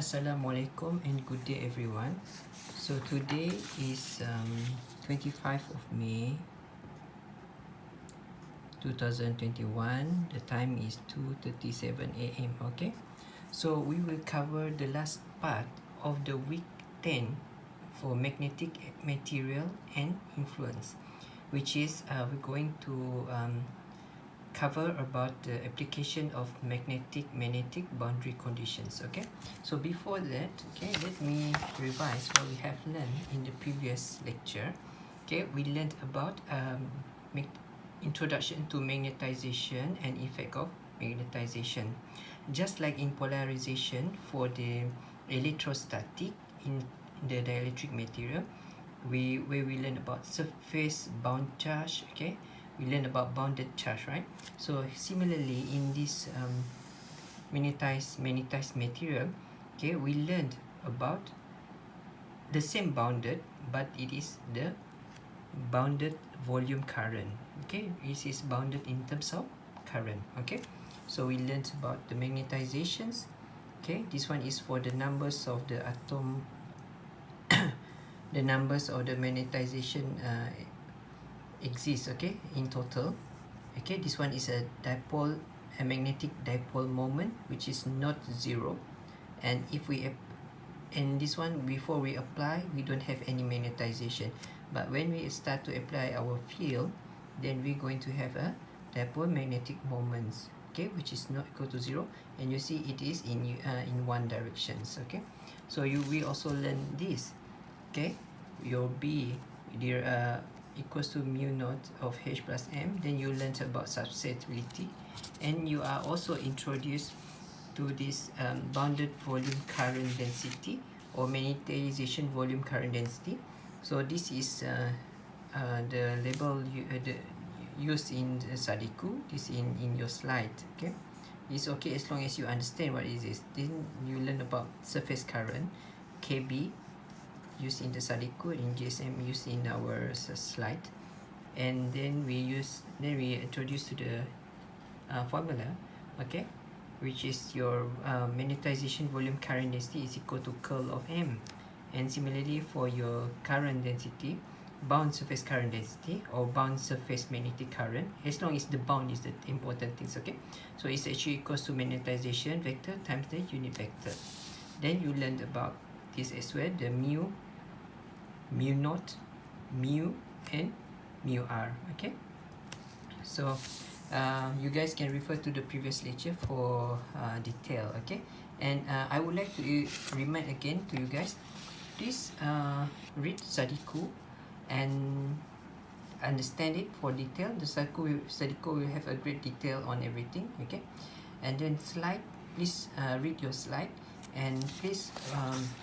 Assalamualaikum and good day everyone. So today is 25th of May 2021. The time is 2:37 AM. Okay, so we will cover the last part of the week 10 for magnetic material and influence, which is we're going to cover about the application of magnetic boundary conditions. Okay, so before that, okay, let me revise what we have learned in the previous lecture. Okay, we learned about introduction to magnetization and effect of magnetization. Just like in polarization for the electrostatic in the dielectric material, where we learn about surface bound charge. Okay, we learn about bounded charge, right? So similarly in this magnetized material, okay, we learned about the same bounded, but it is the bounded volume current. Okay, this is bounded in terms of current. Okay, so we learned about the magnetizations. Okay, this one is for the numbers of the atom the numbers of the magnetization exists, okay, in total. Okay, this one is a magnetic dipole moment, which is not zero, and if we and this one, before we apply, we don't have any magnetization, but when we start to apply our field, then we're going to have a dipole magnetic moments, okay, which is not equal to zero, and you see it is in one directions. Okay, so we also learn this. Okay, your B there equals to mu naught of H plus M. Then you learned about susceptibility, and you are also introduced to this bounded volume current density or magnetization volume current density. So this is the label used in Sadiku. This in your slide. Okay, it's okay as long as you understand what is this. Then you learn about surface current, KB, used in the Sadiku, in GSM used in our slide, and then we introduce to the formula, okay, which is your magnetization volume current density is equal to curl of M, and similarly for your current density, bound surface current density or bound surface magnetic current, as long as the bound is the important things. Okay, so it's actually equals to magnetization vector times the unit vector. Then you learned about this as well, the mu naught, mu, and mu r. Okay, so you guys can refer to the previous lecture for detail. Okay, and I would like to remind again to you guys, please read Sadiku and understand it for detail. The Sadiku will have a great detail on everything. Okay, and then slide, please read your slide, and please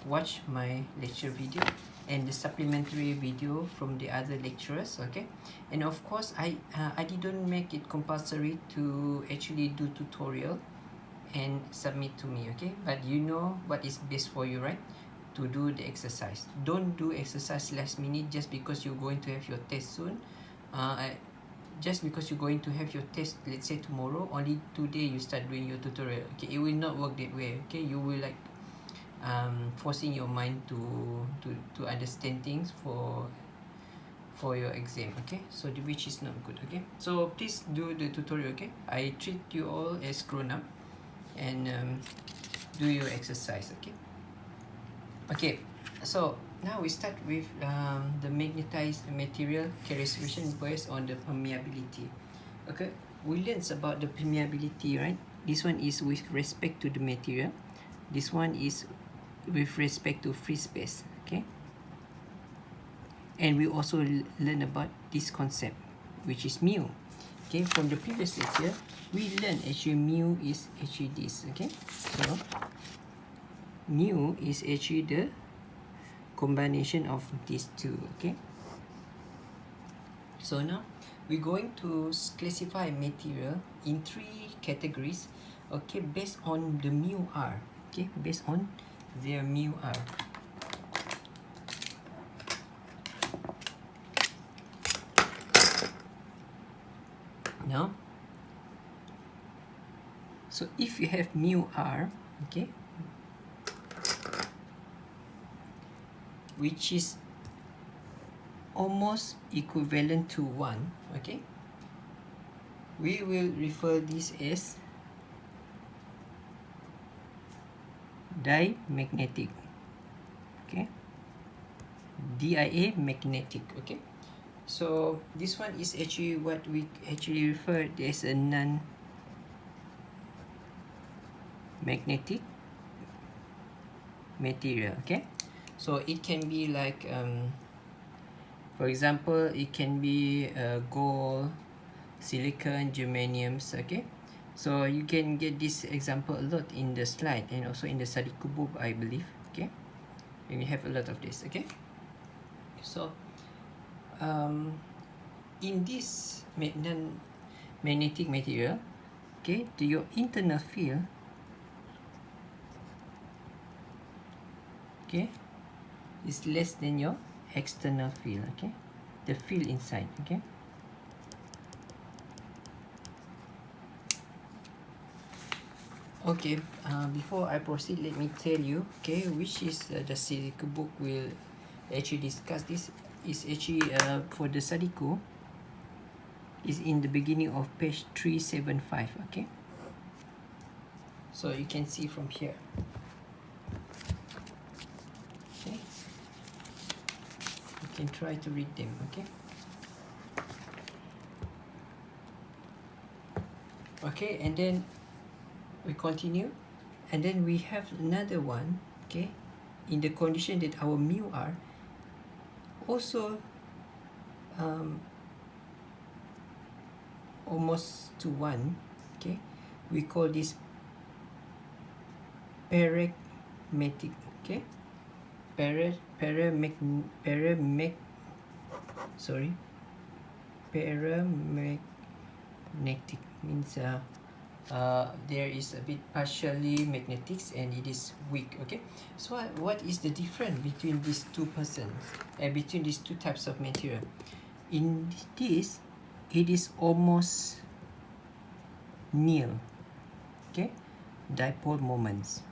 watch my lecture video and the supplementary video from the other lecturers. Okay, and of course I didn't make it compulsory to actually do tutorial and submit to me. Okay, but you know what is best for you, right? To do the exercise. Don't do exercise last minute just because you're going to have your test soon. Just because you're going to have your test, let's say tomorrow, only today you start doing your tutorial. Okay, it will not work that way. Okay, you will like forcing your mind to understand things for your exam. Okay, so which is not good. Okay, so please do the tutorial. Okay, I treat you all as grown up, and do your exercise. Okay, so now we start with the magnetized material characterization based on the permeability. Okay, we learned about the permeability, right? This one is with respect to the material. This one is with respect to free space. Okay, and we also learn about this concept, which is mu. Okay, from the previous lecture we learned actually mu is actually this. Okay, so mu is actually the combination of these two. Okay, so now we're going to classify material in 3 categories. Okay, based on the mu r. Okay, based on their mu r. Now, so if you have mu r, okay, which is almost equivalent to 1, okay, we will refer this as dimagnetic, okay, DIA magnetic, okay. So this one is actually what we actually refer as a non-magnetic material, okay. So it can be like for example, it can be gold, silicon, germaniums, okay. So you can get this example a lot in the slide and also in the study book, I believe, okay. And you have a lot of this, okay. So in this non-magnetic material, okay, your internal field, okay, is less than your external field, okay, the field inside, okay. Okay, before I proceed, let me tell you, okay, which is the Sadiko book will actually discuss this. Is actually for the Sadiko is in the beginning of page 375, okay. So you can see from here, okay. You can try to read them, okay. Okay, and then we continue, and then we have another one, okay, in the condition that our mu r also almost to 1, okay, we call this paramagnetic, okay, paramagnetic means there is a bit partially magnetics and it is weak, okay. So what is the difference between these two persons and between these two types of material? In this, it is almost nil, okay, dipole moments,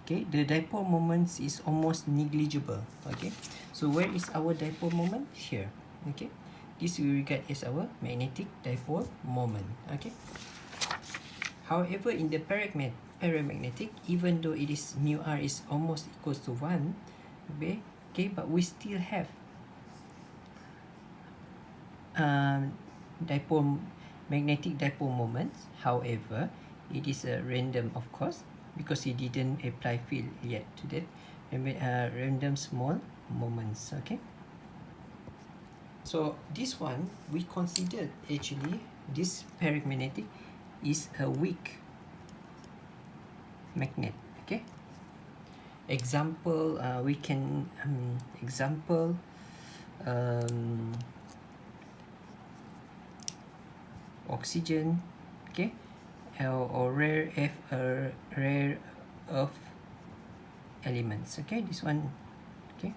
okay. The dipole moments is almost negligible, okay. So where is our dipole moment? Here, okay. This we regard as our magnetic dipole moment, okay. However, in the paramagnetic, even though it is mu r is almost equals to 1, okay, but we still have magnetic dipole moments. However, it is a random, of course, because he didn't apply field yet to that. Random small moments, okay. So this one we considered actually this paramagnetic is a weak magnet, okay. Example, we can example oxygen, okay, or rare earth elements, okay. This one, okay.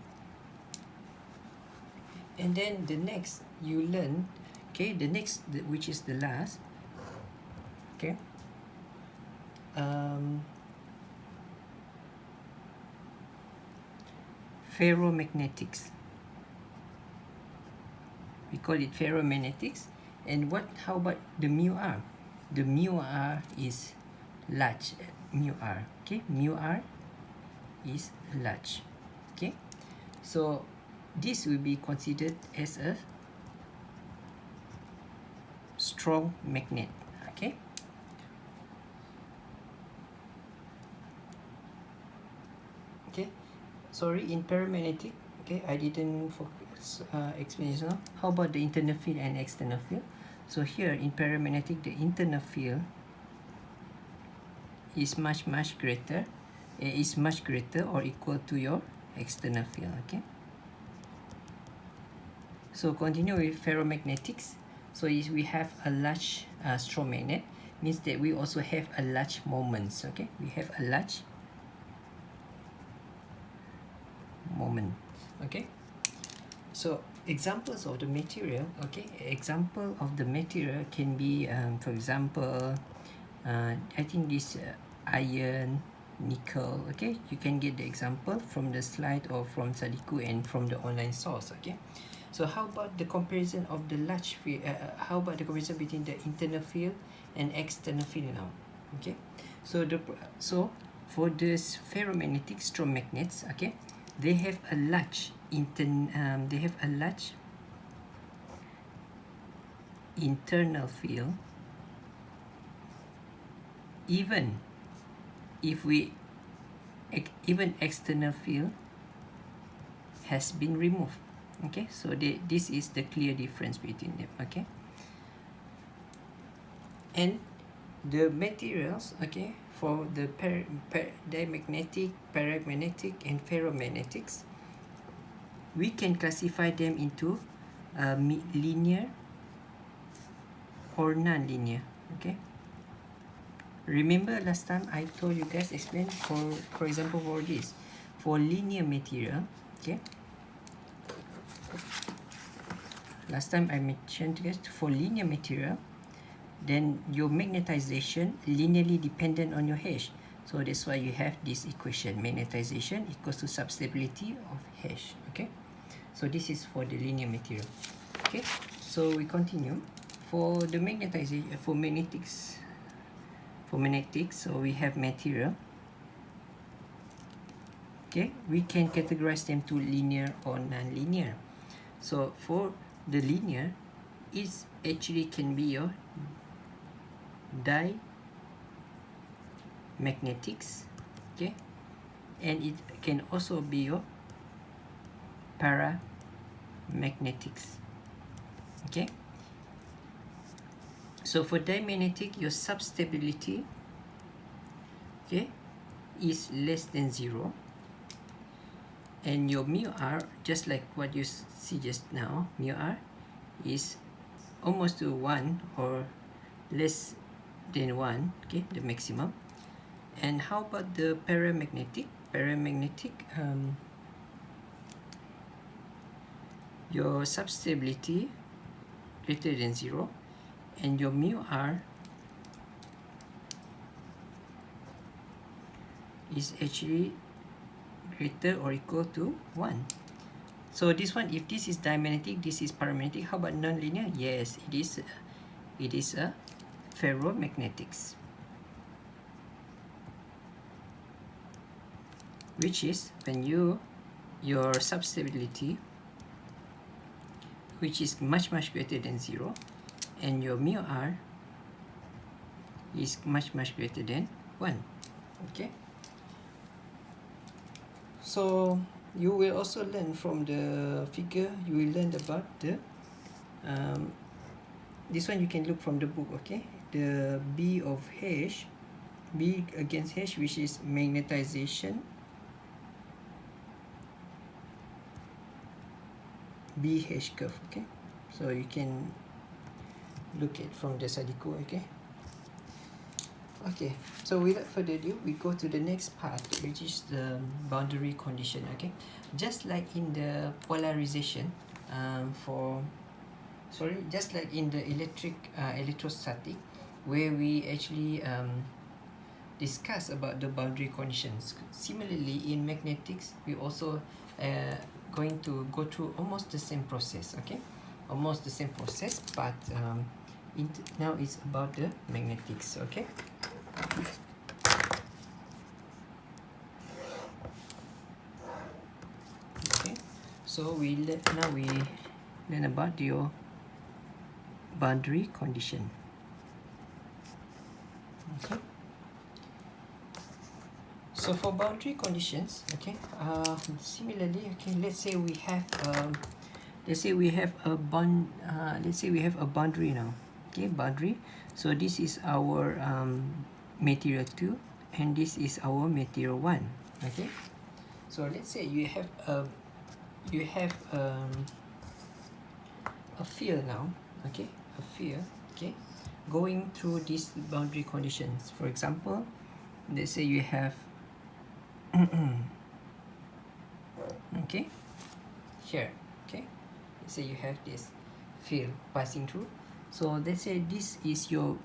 And then the next you learn, okay, the next, which is the last, okay, ferromagnetics. We call it ferromagnetics. And how about the mu r? The mu r is large, mu r, okay. Mu r is large, okay. So this will be considered as a strong magnet, okay. Okay, sorry, in paramagnetic, okay, I didn't focus explain just now. How about the internal field and external field? So here in paramagnetic, the internal field is much greater. It is much greater or equal to your external field, okay. So continue with ferromagnetics. So we have a large strong magnet, means that we also have a large moments, okay. We have a large moment, okay. So examples of the material, okay, example of the material can be for example I think this iron, nickel. Okay, you can get the example from the slide or from Sadiku and from the online source. Okay, so how about the comparison of the large field? How about the comparison between the internal field and external field now? Okay, so for this ferromagnetic strong magnets, okay, they have a large internal field, even external field has been removed. Okay, so this is the clear difference between them. Okay, and the materials, okay, for the diamagnetic, paramagnetic, and ferromagnetics, we can classify them into linear or non-linear. Okay, remember last time I told you guys, explain for example for this, for linear material. Okay, last time I mentioned to you guys, for linear material, then your magnetization linearly dependent on your H. So that's why you have this equation, magnetization equals to substability of H. Okay, so this is for the linear material. Okay, so we continue. For the magnetization, for magnetics, so we have material. Okay, we can categorize them to linear or non-linear. So for the linear, it actually can be your dimagnetics, okay, and it can also be your paramagnetics. Okay, so for dimagnetic, your substability, okay, is less than 0, and your mu r, just like what you see just now, mu r is almost to 1 or less than 1, okay, the maximum. And how about the paramagnetic? Your substability greater than 0, and your mu r is actually greater or equal to 1. So this one, if this is dimagnetic, this is paramagnetic. How about non-linear? Yes, it is a ferromagnetics, which is when your substability, which is much greater than 0, and your mu r is much greater than 1. Okay, so you will also learn from the figure, you will learn about the this one you can look from the book. Okay, the B of H, B against H, which is magnetization, BH curve. Okay, so you can look at from the Sadiku. Okay, so without further ado, we go to the next part, which is the boundary condition. Okay, just like in the polarization, just like in the electrostatic, where we actually discuss about the boundary conditions. Similarly, in magnetics, we also going to go through almost the same process. Okay, almost the same process, but now it's about the magnetics. Okay. Okay, so now we learn about your boundary condition. Okay, so for boundary conditions, okay, similarly, okay, let's say we have a boundary now. Okay, boundary. So this is our material 2, and this is our material 1. Okay, so let's say you have a field now. Okay, a field, okay, going through these boundary conditions. For example, let's say you have okay, here, okay, let's say you have this field passing through. So let's say this is your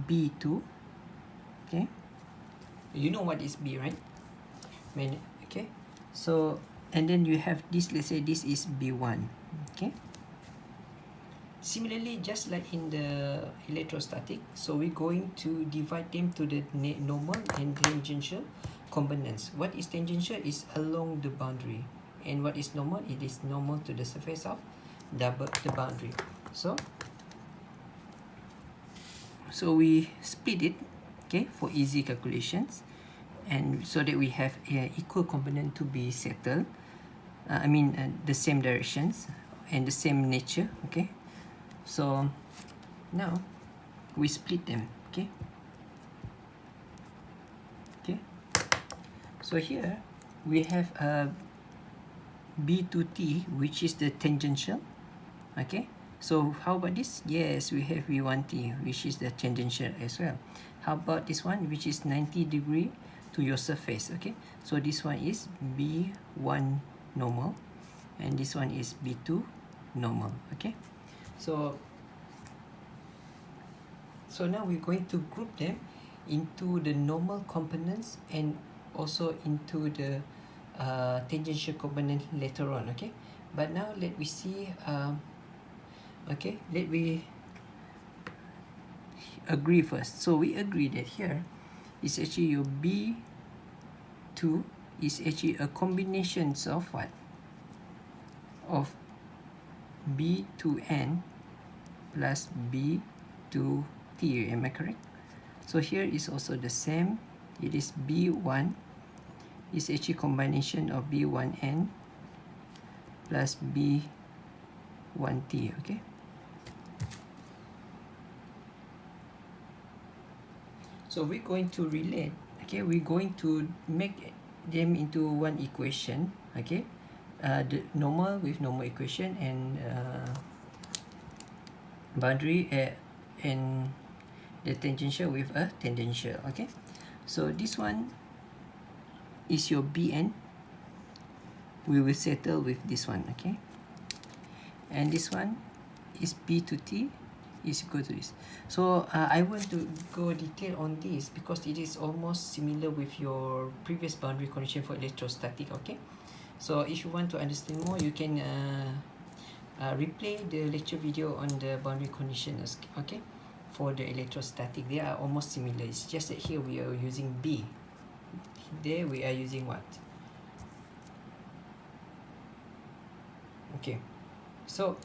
B2. Okay, You know what is B, right? Okay, so and then you have this, let's say this is B1. Okay, similarly, just like in the electrostatic, so we're going to divide them to the normal and tangential components. What is tangential is along the boundary, and what is normal, it is normal to the surface of the boundary. So we split it, okay, for easy calculations, and so that we have equal component to be settled. The same directions and the same nature. Okay, so now we split them. Okay, so here we have B to T, which is the tangential. Okay, so how about this? Yes, we have V1T, which is the tangential as well. How about this one, which is 90° to your surface? Okay, so this one is B1 normal, and this one is B2 normal. Okay, so now we're going to group them into the normal components and also into the tangential component later on. Okay, but now let we see. Let we agree first. So we agree that here is actually your B2 is actually a combination of what? Of B2N plus B2T. Am I correct? So here is also the same. It is B1 is actually combination of B1N plus B1T. Okay. So we're going to relate. Okay, we're going to make them into one equation. Okay, the normal with normal equation, and boundary and the tangential with a tangential. Okay, so this one is your Bn. We will settle with this one. Okay, and this one is B to T is equal to this. So I want to go detail on this because it is almost similar with your previous boundary condition for electrostatic. Okay, so if you want to understand more, you can replay the lecture video on the boundary conditions. Okay, for the electrostatic, they are almost similar. It's just that here we are using B, there we are using what? Okay, so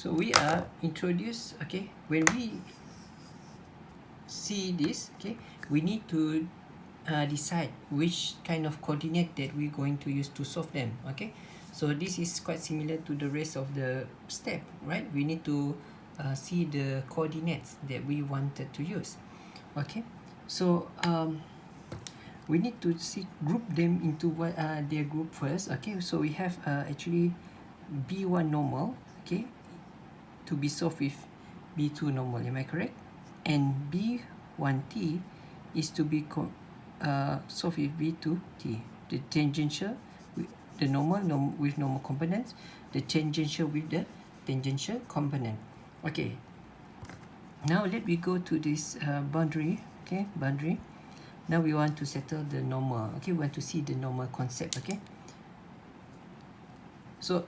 we are introduced. Okay, when we see this, okay, we need to decide which kind of coordinate that we're going to use to solve them. Okay, so this is quite similar to the rest of the step, right? We need to see the coordinates that we wanted to use. Okay, so we need to group them into what their group first. Okay, so we have actually B1 normal, okay, to be solved with B2 normal. Am I correct? And B1T is to be solved with B2T. The tangential with the normal with normal components, the tangential with the tangential component. Okay, now let me go to this boundary. Okay, boundary. Now we want to settle the normal. Okay, we want to see the normal concept. Okay, so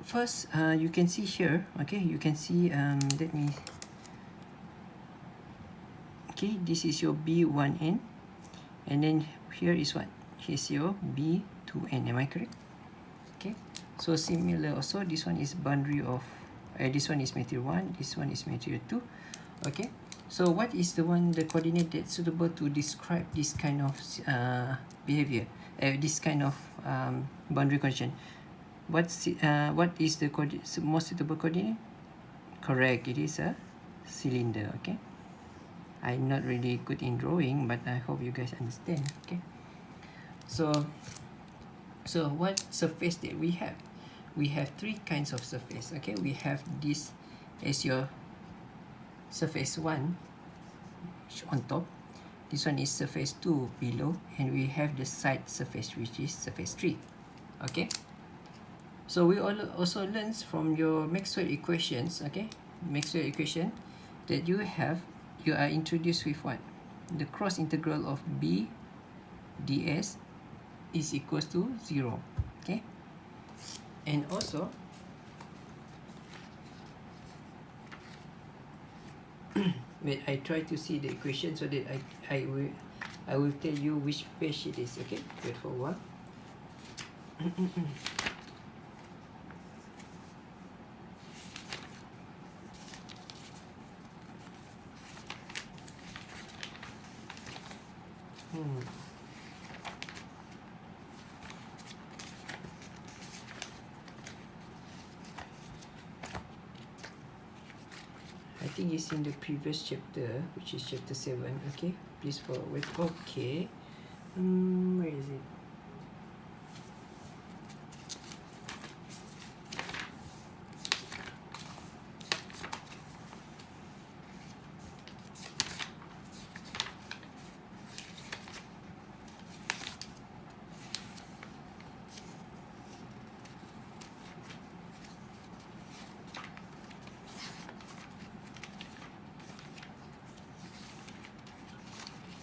first you can see here. Okay, you can see let me. Okay, this is your B1N, and then here is what? Here's your B2N. Am I correct? Okay, so similar also, this one is boundary of this one is material 1, this one is material 2. Okay, so what is the coordinate that's suitable to describe this kind of behavior, this kind of boundary condition? What is the most suitable coordinate? Correct, it is a cylinder. Okay, I'm not really good in drawing, but I hope you guys understand. Okay, so what surface that we have? We have three kinds of surface. Okay, we have this as your surface 1 on top, this one is surface 2 below, and we have the side surface, which is surface 3. Okay, so we also learned from your Maxwell equations. Okay, Maxwell equation that you are introduced with what? The cross integral of b ds is equals to 0. Okay, and also wait, I try to see the equation so that I will tell you which page it is. Okay, wait for a while. I think it's in the previous chapter, which is chapter 7. Okay, please forward. Okay, where is it?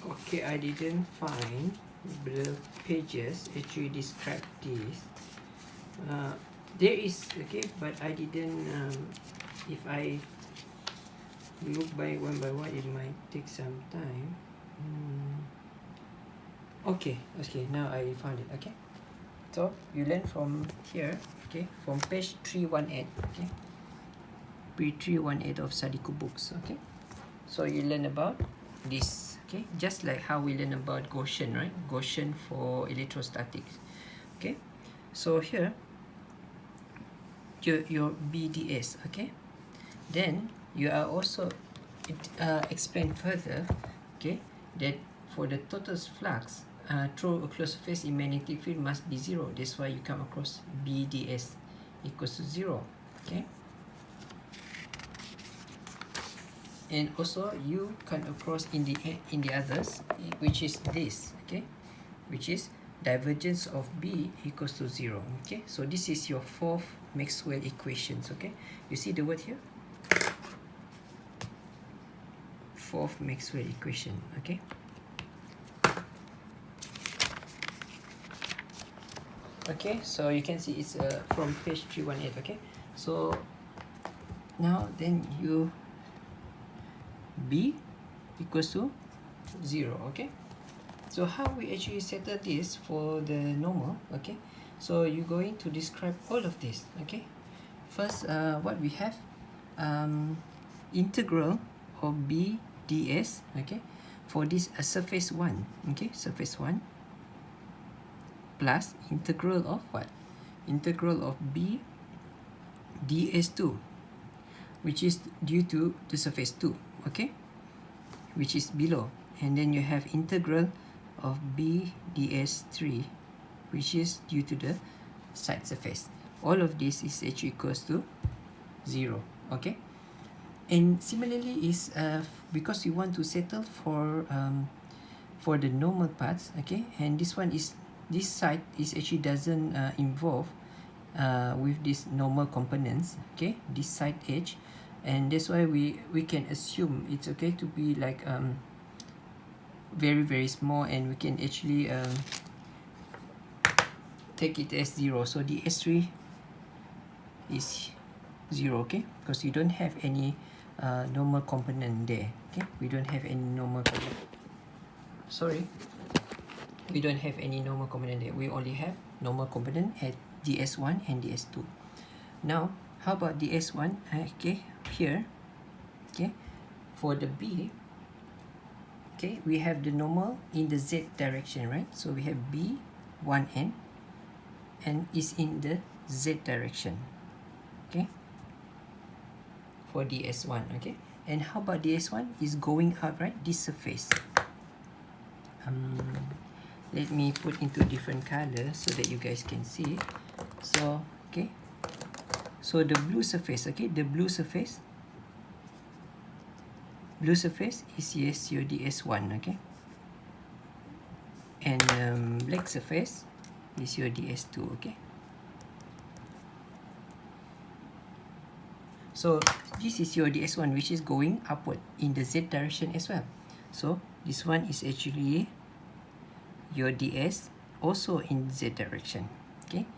Okay, I didn't find the pages actually describe this. There is, okay, but I didn't. If I look by one, it might take some time. Okay, now I found it. Okay, so you learn from here. Okay, from page 318. Okay, page 318 of Sadiko books. Okay, so you learn about this. Okay, just like how we learn about Gaussian, right? Gaussian for electrostatics. Okay, so here your BDS. Okay, then you are also explain further. Okay, that for the total flux through a closed surface in magnetic field must be 0. That's why you come across BDS equals to 0. Okay, and also you come across in the others, which is this. Okay, which is divergence of B equals to 0. Okay, so this is your fourth Maxwell equations. Okay, you see the word here, fourth Maxwell equation. Okay, okay, so you can see it's from page 318. Okay, so now then you B equals to 0. Okay, so how we actually settle this for the normal? Okay, so you're going to describe all of this. Okay, first what we have, integral of B ds. Okay, for this surface 1. Okay, surface 1 plus integral of what? Integral of B ds2, which is due to the surface 2. Okay, which is below, and then you have integral of B ds3, which is due to the side surface. All of this is actually equals to 0. Okay, and similarly is because we want to settle for the normal parts. Okay, and this one is, this side is actually doesn't involve with this normal components. Okay, this side edge, and that's why we can assume it's okay to be like very small, and we can actually take it as 0. So the S3 is 0. Okay, because you don't have any normal component there. Okay, we don't have any normal component. Sorry, we don't have any normal component there. We only have normal component at ds1 and ds2. Now how about ds1? Okay, here, okay, for the B, okay, we have the normal in the z direction, right? So we have B 1n and is in the z direction. Okay, for ds1. Okay, and how about ds1 is going up, right? This surface. Let me put into different color so that you guys can see. So okay, so the blue surface. Okay, the blue surface is yes your ds1. Okay, and black surface is your ds2. Okay, So this is your ds1, which is going upward in the z direction as well. So this one is actually your ds also in z direction. Okay,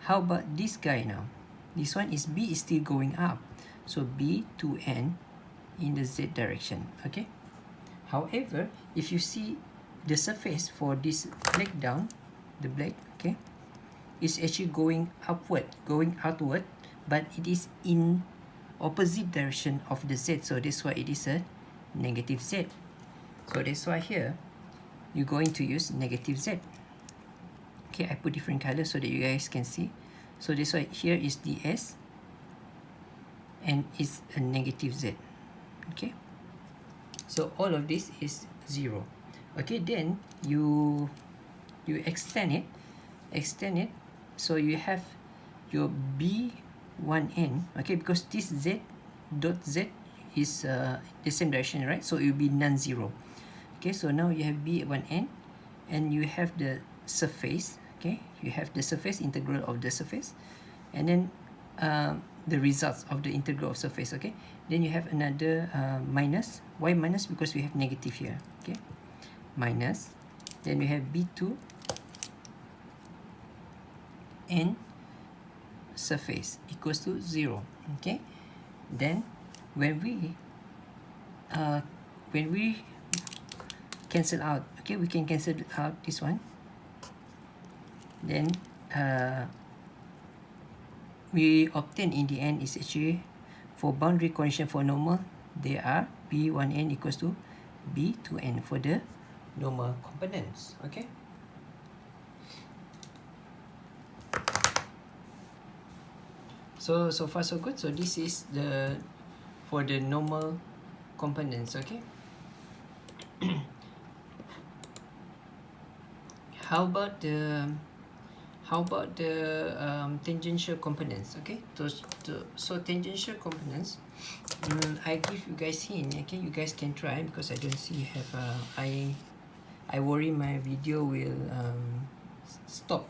how about this guy now? This one is b is still going up, so b to n in the z direction. Okay, however, if you see the surface for this black down, the black, okay, is actually going upward, going outward, but it is in opposite direction of the z, so that's why it is a negative z. So that's why here you're going to use negative z. Okay, I put different colors so that you guys can see. So that's why here is ds and it's a negative z. Okay, so all of this is 0. Okay, then you extend it, so you have your b1n. Okay, because this z dot z is the same direction, right? So it will be non-zero. Okay, so now you have b1n and you have the surface. Okay, you have the surface, integral of the surface, and then the results of the integral of surface. Okay, then you have another minus. Why minus? Because we have negative here. Okay, minus, then we have b2 and surface equals to 0. Okay, then when we cancel out, okay, we can cancel out this one. Then we obtain in the end is actually for boundary condition for normal, they are b1n equals to b2n for the normal components. Okay, so far so good. So this is the for the normal components. Okay, how about the tangential components? Okay, so tangential components, I give you guys hint. Okay, you guys can try because I don't see have I worry my video will stop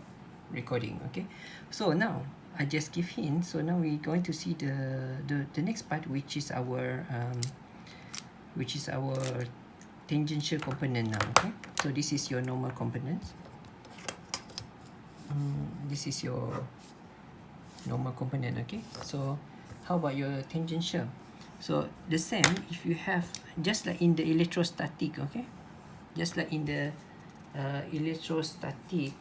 recording. Okay, so now I just give hint. So now we're going to see the next part, which is our tangential component now. Okay, so this is your normal components. This is your normal component. Okay, so how about your tangential? So the same, if you have, just like in the electrostatic, okay, just like in the electrostatic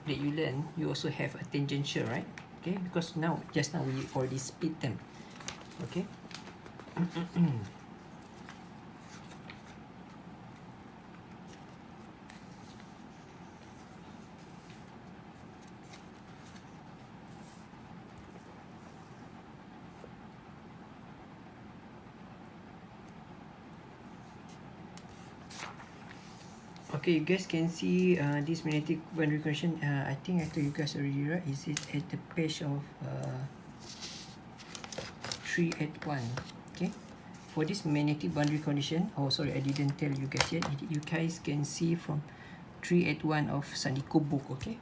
that you learn, you also have a tangential, right? Okay, because just now we already split them. Okay. Okay, you guys can see this magnetic boundary condition. I think I told you guys already, right? Is it at the page of 381? Okay, for this magnetic boundary condition, oh sorry, I didn't tell you guys yet. You guys can see from 381 of Sandiko book. Okay,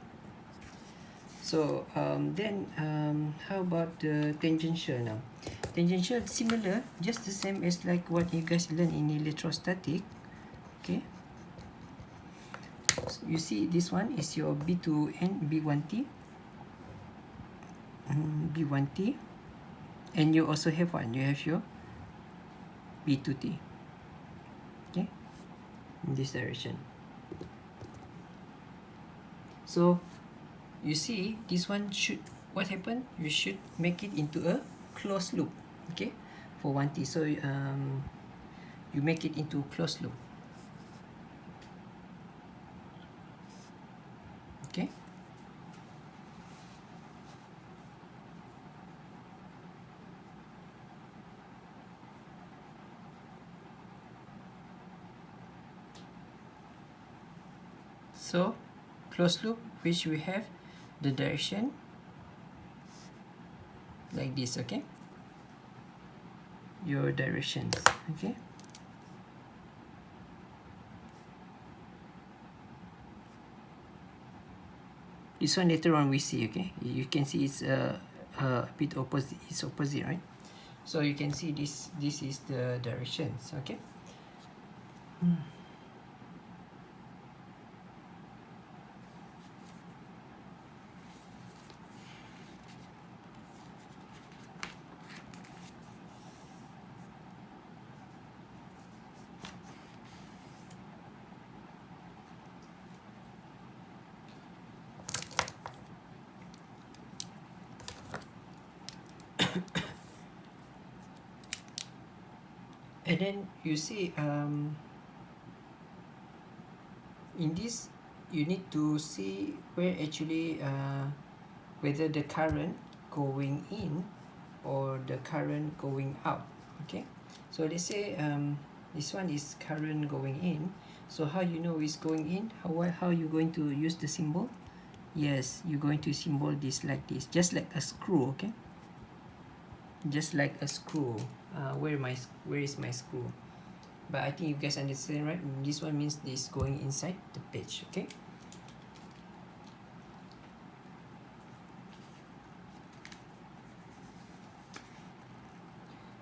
so then how about the tangential now? Tangential similar, just the same as like what you guys learn in electrostatic. Okay, you see this one is your b2n, b1t, b1t, and you also have one, you have your b2t. Okay, in this direction. So you see this one should, what happened, you should make it into a closed loop. Okay, for 1t, so you make it into closed loop. Okay, so closed loop, which we have the direction like this. Okay, your directions. Okay, this one later on we see. Okay, you can see it's a bit opposite, it's opposite, right? So you can see this is the directions. Okay. And then you see in this you need to see where actually whether the current going in or the current going out. Okay, so let's say this one is current going in. So how you know it's going in? How you going to use the symbol? Yes, you're going to symbol this like this, just like a screw. Okay, just like a screw. Where is my screw? But I think you guys understand, right? This one means this going inside the page. Okay.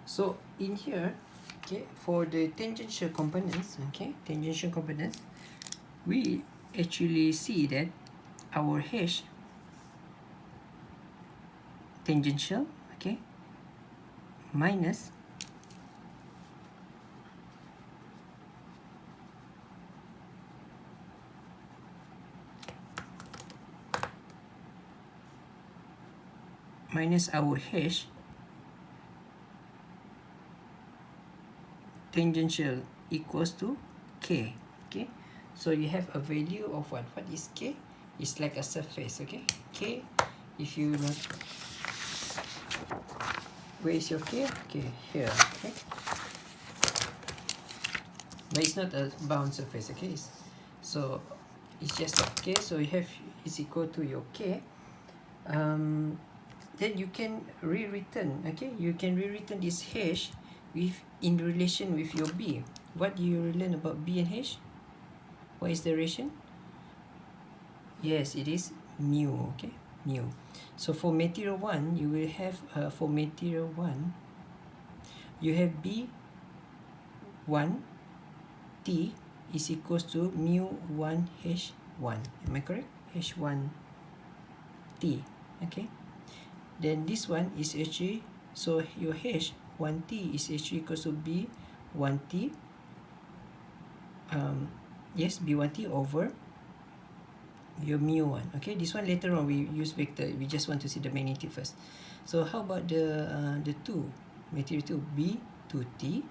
So in here, okay, for the tangential components, we actually see that our H tangential, okay, minus our H tangential equals to K. Okay, so you have a value of what is K? It's like a surface. Okay, K, if you not, where is your K? Okay, here. Okay, but it's not a bound surface. Okay, so it's just okay. So you have is equal to your K. Then you can rewritten. Okay, you can rewritten this H with in relation with your B. What do you learn about B and H? What is the relation? Yes, it is mu. Okay, mu. So for material 1, you will have for material 1, you have B1 T is equals to mu 1 H1. Am I correct? H1 T. Okay. Then this one is actually, so your H1T is actually equals to B1T. Yes, B1T over your mu1. Okay, this one later on we use vector. We just want to see the magnitude first. So how about the 2? Material 2, B2T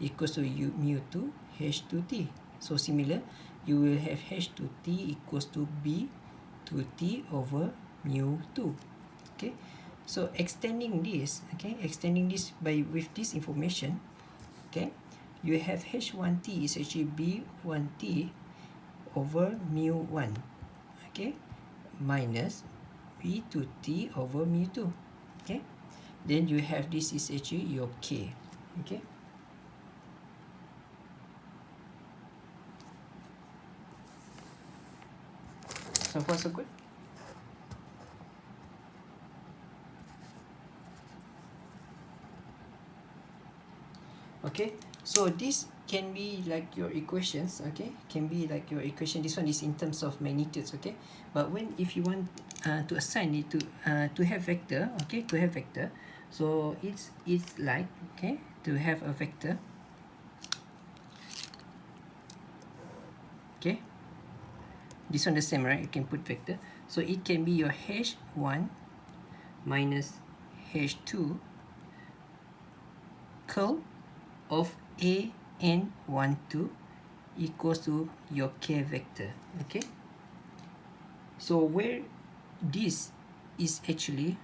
equals to mu2 H2T. So similar, you will have H2T equals to B2T over mu2. Okay, so extending this, okay, extending this by with this information, okay, you have H1T is actually B1T over mu1, okay, minus B2T over mu2, okay. Then you have this is actually your K, okay. So far so good. Okay, so this can be like your equations. Okay, can be like your equation. This one is in terms of magnitudes. Okay, but if you want to assign it to have vector, okay, to have vector, so it's like, okay, to have a vector, okay, this one the same, right? You can put vector, so it can be your H1 minus H2 curl of A n 1 2 equals to your K vector. Okay, so where this is actually,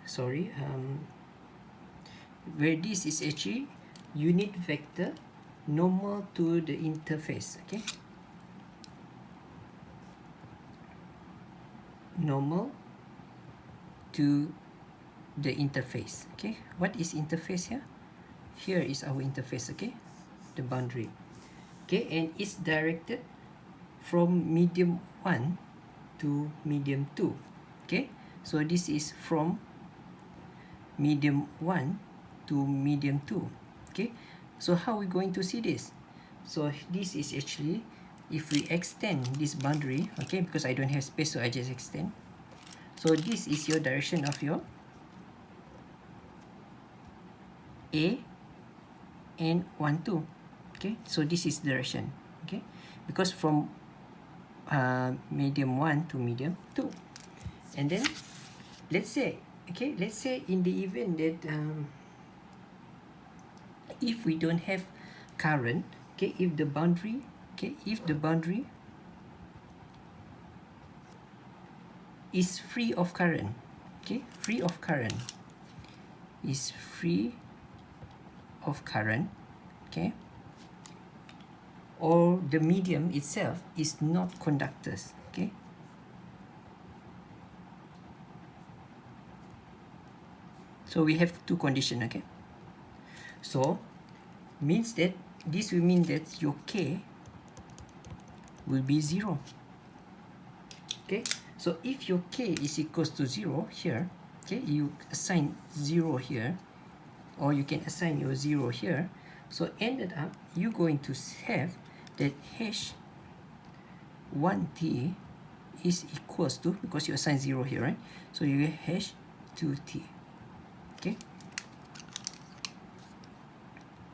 where this is actually unit vector normal to the interface. Okay, normal to the interface. Okay, what is interface here? Here is our interface. Okay, the boundary. Okay, and it's directed from medium 1 to medium 2. Okay, so this is from medium 1 to medium 2. Okay, so how are we going to see this? So this is actually, if we extend this boundary, okay, because I don't have space, so I just extend. So this is your direction of your A and 1, 2. Okay, so this is direction. Okay, because from medium 1 to medium 2. And then let's say, okay, let's say in the event that if we don't have current, okay, if the boundary, okay, if the boundary is free of current, okay, free of current, is free of current, okay, or the medium itself is not conductors, okay. So we have two conditions, okay. So means that this will mean that your K will be 0. Okay, so if your K is equals to 0 here, okay, you assign 0 here, or you can assign your 0 here. So ended up, you're going to have that H1T is equals to, because you assign 0 here, right? So you get H2T. Okay.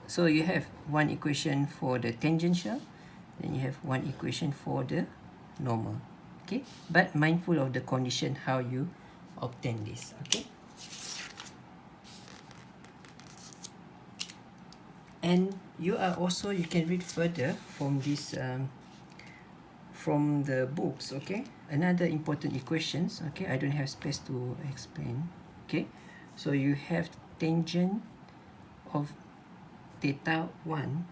So you have one equation for the tangential, then you have one equation for the normal. Okay, but mindful of the condition how you obtain this. Okay, and you are also, you can read further from this from the books. Okay, another important equations. Okay, I don't have space to explain. Okay, so you have tangent of theta 1,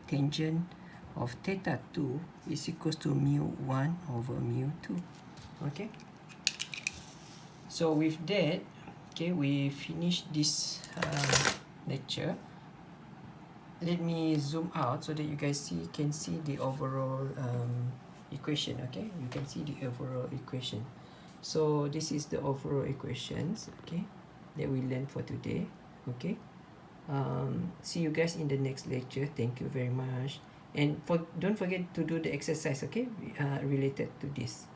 tangent of theta 2 is equals to mu 1 over mu 2. Okay, so with that, okay, we finish this lecture. Let me zoom out so that you guys can see the overall equation. Okay, you can see the overall equation. So this is the overall equations, okay, that we learned for today. Okay, see you guys in the next lecture. Thank you very much, and don't forget to do the exercise, okay, related to this.